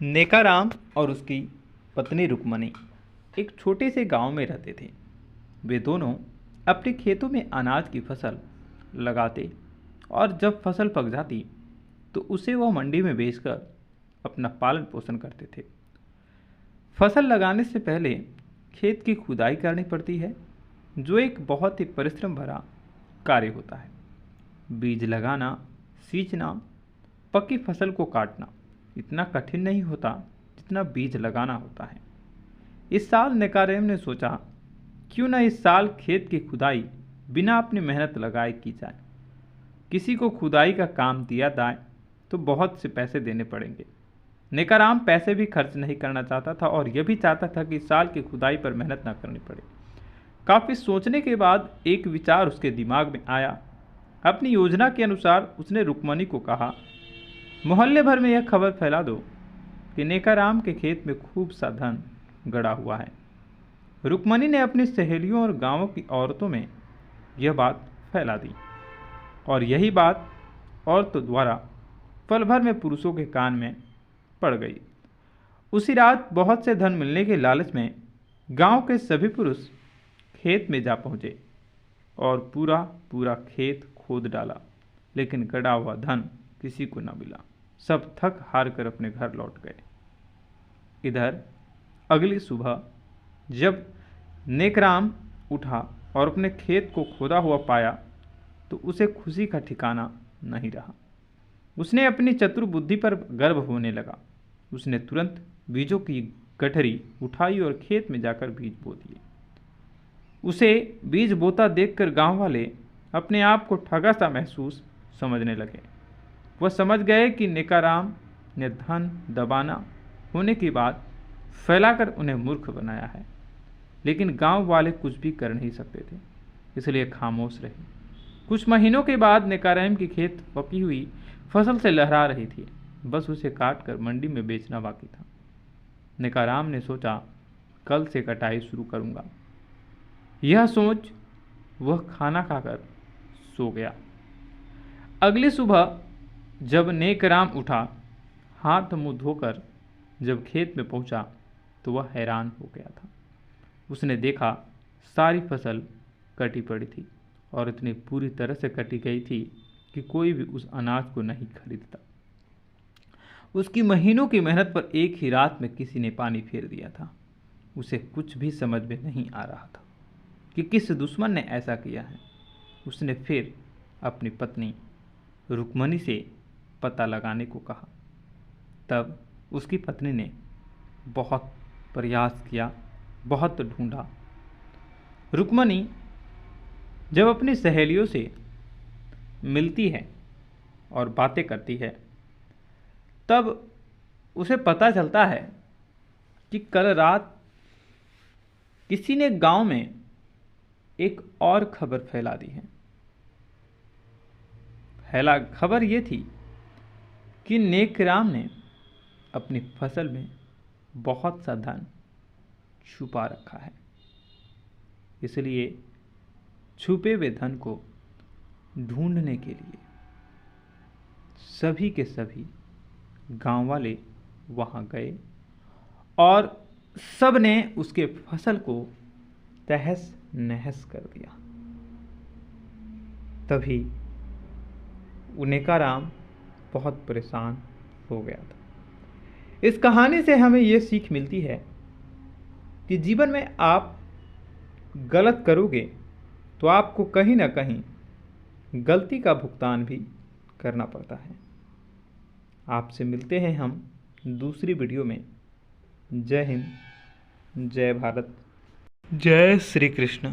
नेकाराम और उसकी पत्नी रुक्मणी एक छोटे से गांव में रहते थे। वे दोनों अपने खेतों में अनाज की फसल लगाते और जब फसल पक जाती तो उसे वह मंडी में बेचकर अपना पालन पोषण करते थे। फसल लगाने से पहले खेत की खुदाई करनी पड़ती है, जो एक बहुत ही परिश्रम भरा कार्य होता है। बीज लगाना, सींचना, पकी फसल को काटना इतना कठिन नहीं होता जितना बीज लगाना होता है। इस साल नेकारेम ने सोचा, क्यों न इस साल खेत की खुदाई बिना अपनी मेहनत लगाए की जाए। किसी को खुदाई का काम दिया जाए तो बहुत से पैसे देने पड़ेंगे। नेकाराम पैसे भी खर्च नहीं करना चाहता था और यह भी चाहता था कि इस साल की खुदाई पर मेहनत न करनी पड़े। काफ़ी सोचने के बाद एक विचार उसके दिमाग में आया। अपनी योजना के अनुसार उसने रुक्मणी को कहा, मोहल्ले भर में यह खबर फैला दो कि नेकाराम के खेत में खूब सा धन गड़ा हुआ है। रुक्मणी ने अपनी सहेलियों और गांवों की औरतों में यह बात फैला दी और यही बात औरतों द्वारा पल भर में पुरुषों के कान में पड़ गई। उसी रात बहुत से धन मिलने के लालच में गांव के सभी पुरुष खेत में जा पहुंचे और पूरा पूरा खेत खोद डाला, लेकिन गड़ा हुआ धन किसी को न मिला। सब थक हार कर अपने घर लौट गए। इधर अगली सुबह जब नेकराम उठा और अपने खेत को खोदा हुआ पाया तो उसे खुशी का ठिकाना नहीं रहा। उसने अपनी चतुर बुद्धि पर गर्व होने लगा। उसने तुरंत बीजों की गठरी उठाई और खेत में जाकर बीज बो दिए। उसे बीज बोता देखकर गांव वाले अपने आप को ठगा सा महसूस समझने लगे। वह समझ गए कि नेकाराम ने धन दबाना होने की बात फैलाकर उन्हें मूर्ख बनाया है, लेकिन गांव वाले कुछ भी कर नहीं सकते थे, इसलिए खामोश रहे। कुछ महीनों के बाद नेकाराम की खेत पकी हुई फसल से लहरा रही थी, बस उसे काट कर मंडी में बेचना बाकी था। नेकाराम ने सोचा, कल से कटाई शुरू करूंगा। यह सोच वह खाना खाकर सो गया। अगली सुबह जब नेकराम उठा, हाथ मुंह धोकर जब खेत में पहुंचा तो वह हैरान हो गया था। उसने देखा सारी फसल कटी पड़ी थी और इतनी पूरी तरह से कटी गई थी कि कोई भी उस अनाज को नहीं खरीदता। उसकी महीनों की मेहनत पर एक ही रात में किसी ने पानी फेर दिया था। उसे कुछ भी समझ में नहीं आ रहा था कि किस दुश्मन ने ऐसा किया है। उसने फिर अपनी पत्नी रुक्मणी से पता लगाने को कहा। तब उसकी पत्नी ने बहुत प्रयास किया, बहुत ढूंढा। रुक्मणी जब अपनी सहेलियों से मिलती है और बातें करती है, तब उसे पता चलता है कि कल रात किसी ने गांव में एक और खबर फैला दी है। खबर ये थी कि नेकराम ने अपनी फसल में बहुत सा धन छुपा रखा है, इसलिए छुपे हुए धन को ढूंढने के लिए सभी के सभी गांव वाले वहां गए और सब ने उसके फसल को तहस नहस कर दिया। तभी नेकाराम बहुत परेशान हो गया था। इस कहानी से हमें यह सीख मिलती है कि जीवन में आप गलत करोगे तो आपको कहीं ना कहीं गलती का भुगतान भी करना पड़ता है। आपसे मिलते हैं हम दूसरी वीडियो में। जय हिंद, जय भारत, जय श्री कृष्ण।